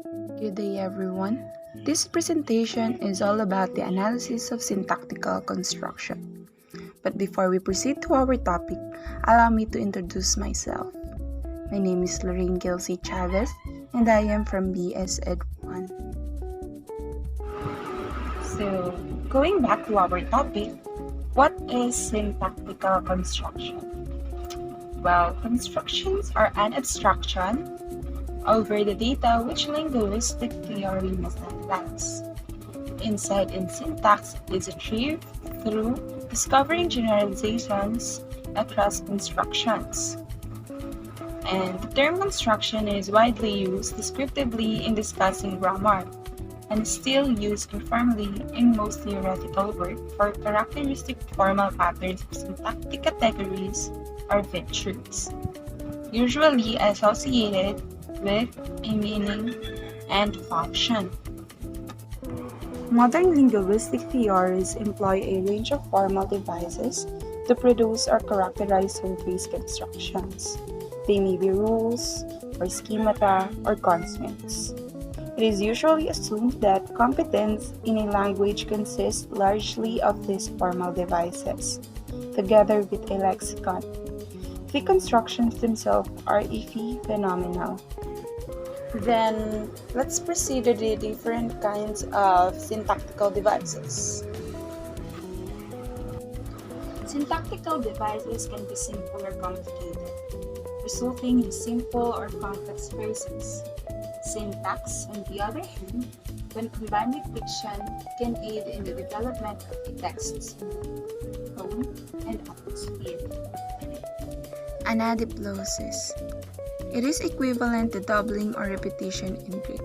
Good day everyone. This presentation is all about the analysis of syntactical construction. But before we proceed to our topic, allow me to introduce myself. My name is Lorraine Gail Chavez and I am from BS Ed 1. So, going back to our topic, what is syntactical construction? Well, constructions are an abstraction over the data which linguistic theory must analyze. Insight in syntax is achieved through discovering generalizations across constructions. And the term construction is widely used descriptively in discussing grammar and is still used informally in most theoretical work for characteristic formal patterns of syntactic categories or features, usually associated with a meaning and function. Modern linguistic theories employ a range of formal devices to produce or characterize surface constructions. They may be rules, or schemata, or constraints. It is usually assumed that competence in a language consists largely of these formal devices, together with a lexicon. The constructions themselves are ephenomenoal. Then, let's proceed to the different kinds of syntactical devices. Syntactical devices can be simple or complicated, resulting in simple or complex phrases. Syntax, on the other hand, when combined with diction, can aid in the development of the text's mood, tone, and atmosphere. Anadiplosis. It is equivalent to doubling or repetition in Greek.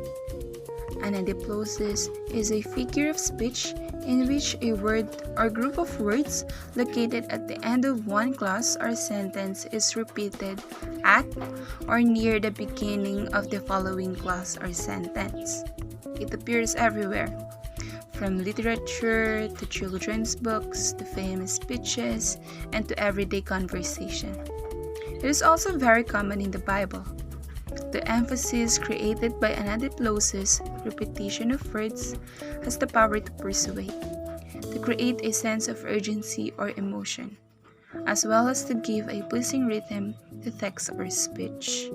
Anadiplosis is a figure of speech in which a word or group of words located at the end of one clause or sentence is repeated at or near the beginning of the following clause or sentence. It appears everywhere, from literature to children's books to famous speeches and to everyday conversation. It is also very common in the Bible. The emphasis created by anadiplosis, repetition of words, has the power to persuade, to create a sense of urgency or emotion, as well as to give a pleasing rhythm to text or speech.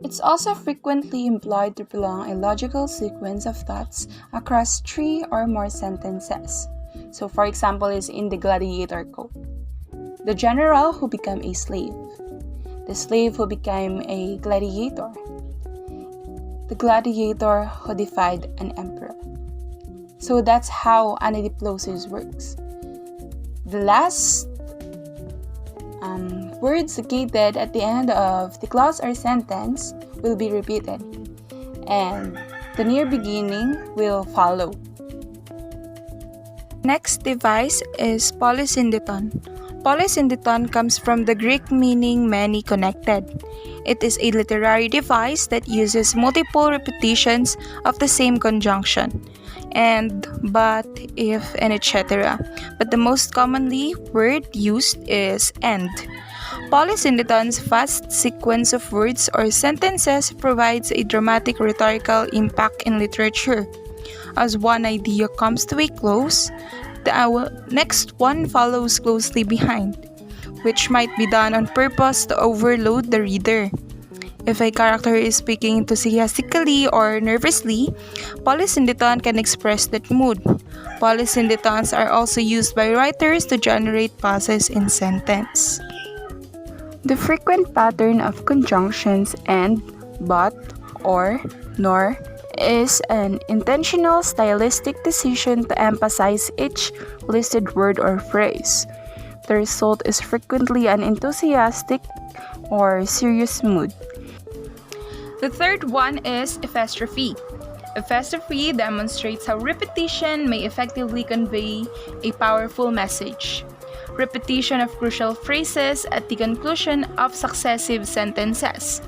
It's also frequently employed to prolong a logical sequence of thoughts across 3 or more sentences. So, for example, is in the Gladiator Code. The general who became a slave, the slave who became a gladiator, the gladiator who defied an emperor. So that's how anadiplosis works. The last words located at the end of the clause or sentence will be repeated, and the near beginning will follow. Next device is Polysyndeton. Polysyndeton comes from the Greek meaning many connected. It is a literary device that uses multiple repetitions of the same conjunction, and, but, if, and etc. But the most commonly word used is and. Polysyndeton's fast sequence of words or sentences provides a dramatic rhetorical impact in literature. As one idea comes to a close, the next one follows closely behind, which might be done on purpose to overload the reader. If a character is speaking enthusiastically or nervously, polysyndeton can express that mood. Polysyndetons are also used by writers to generate pauses in sentence. The frequent pattern of conjunctions and, but, or, nor is an intentional stylistic decision to emphasize each listed word or phrase. The result is frequently an enthusiastic or serious mood. The third one is epistrophe. Epistrophe demonstrates how repetition may effectively convey a powerful message. Repetition of crucial phrases at the conclusion of successive sentences.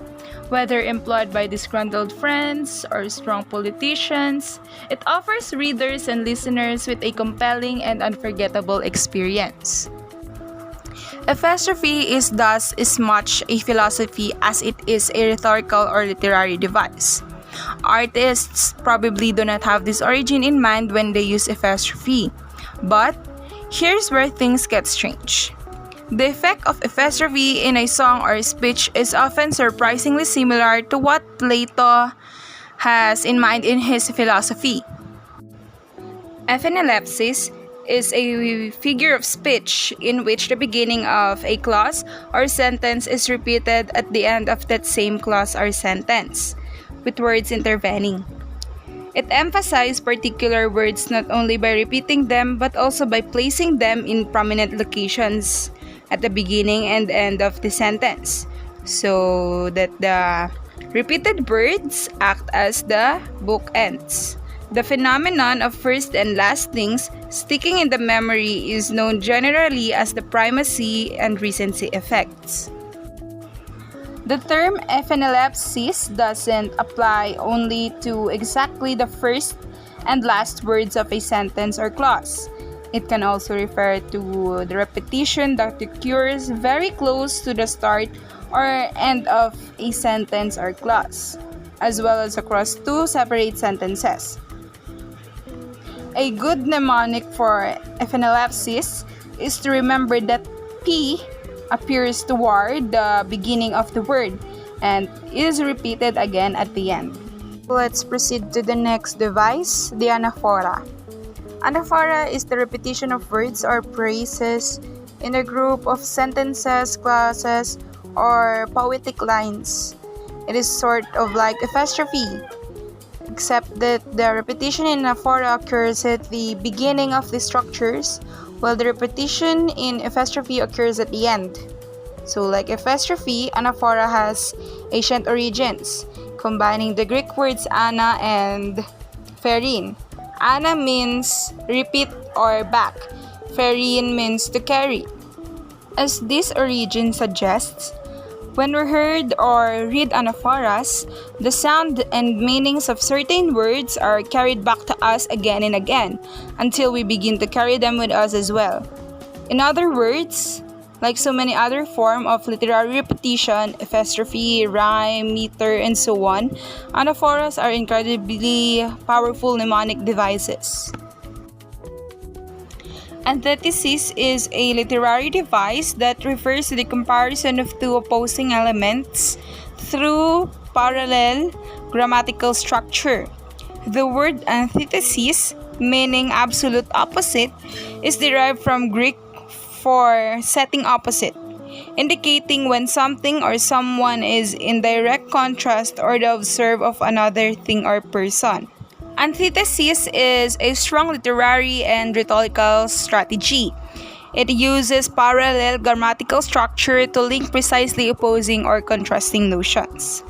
Whether employed by disgruntled friends or strong politicians, it offers readers and listeners with a compelling and unforgettable experience. Epistrophe is thus as much a philosophy as it is a rhetorical or literary device. Artists probably do not have this origin in mind when they use epistrophe, but here's where things get strange. The effect of epistrophe in a song or speech is often surprisingly similar to what Plato has in mind in his philosophy. Epanalepsis is a figure of speech in which the beginning of a clause or sentence is repeated at the end of that same clause or sentence, with words intervening. It emphasizes particular words not only by repeating them but also by placing them in prominent locations at the beginning and end of the sentence, so that the repeated words act as the bookends. The phenomenon of first and last things sticking in the memory is known generally as the primacy and recency effects. The term epanalepsis doesn't apply only to exactly the first and last words of a sentence or clause. It can also refer to the repetition that occurs very close to the start or end of a sentence or clause, as well as across two separate sentences. A good mnemonic for epanalepsis is to remember that P appears toward the beginning of the word and is repeated again at the end. Let's proceed to the next device, the anaphora. Anaphora is the repetition of words or phrases in a group of sentences, clauses, or poetic lines. It is sort of like epistrophe, except that the repetition in anaphora occurs at the beginning of the structures, while the repetition in epistrophe occurs at the end. So like epistrophe, anaphora has ancient origins, combining the Greek words ana and pherein. Ana means repeat or back. Pherein means to carry. As this origin suggests, when we heard or read anaphoras, the sound and meanings of certain words are carried back to us again and again until we begin to carry them with us as well. In other words, like so many other forms of literary repetition, epistrophe, rhyme, meter, and so on, anaphoras are incredibly powerful mnemonic devices. Antithesis is a literary device that refers to the comparison of two opposing elements through parallel grammatical structure. The word antithesis, meaning absolute opposite, is derived from Greek for setting opposite, indicating when something or someone is in direct contrast or the observe of another thing or person. Antithesis is a strong literary and rhetorical strategy. It uses parallel grammatical structure to link precisely opposing or contrasting notions.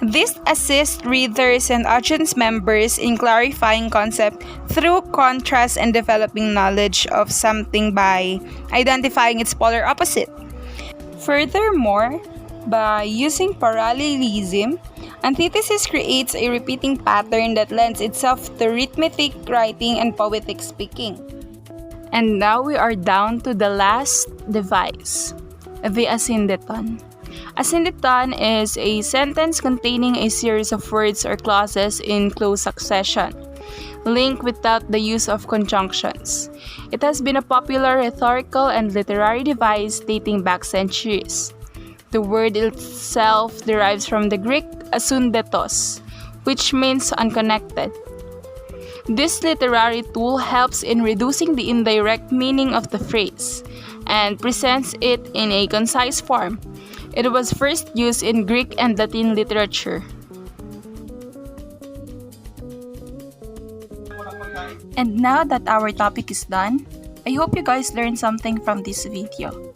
This assists readers and audience members in clarifying concept through contrast and developing knowledge of something by identifying its polar opposite. Furthermore, by using parallelism, antithesis creates a repeating pattern that lends itself to arithmetic writing and poetic speaking. And now we are down to the last device, the Asyndeton. Asyndeton is a sentence containing a series of words or clauses in close succession, linked without the use of conjunctions. It has been a popular rhetorical and literary device dating back centuries. The word itself derives from the Greek asyndetos, which means unconnected. This literary tool helps in reducing the indirect meaning of the phrase and presents it in a concise form. It was first used in Greek and Latin literature. And now that our topic is done, I hope you guys learned something from this video.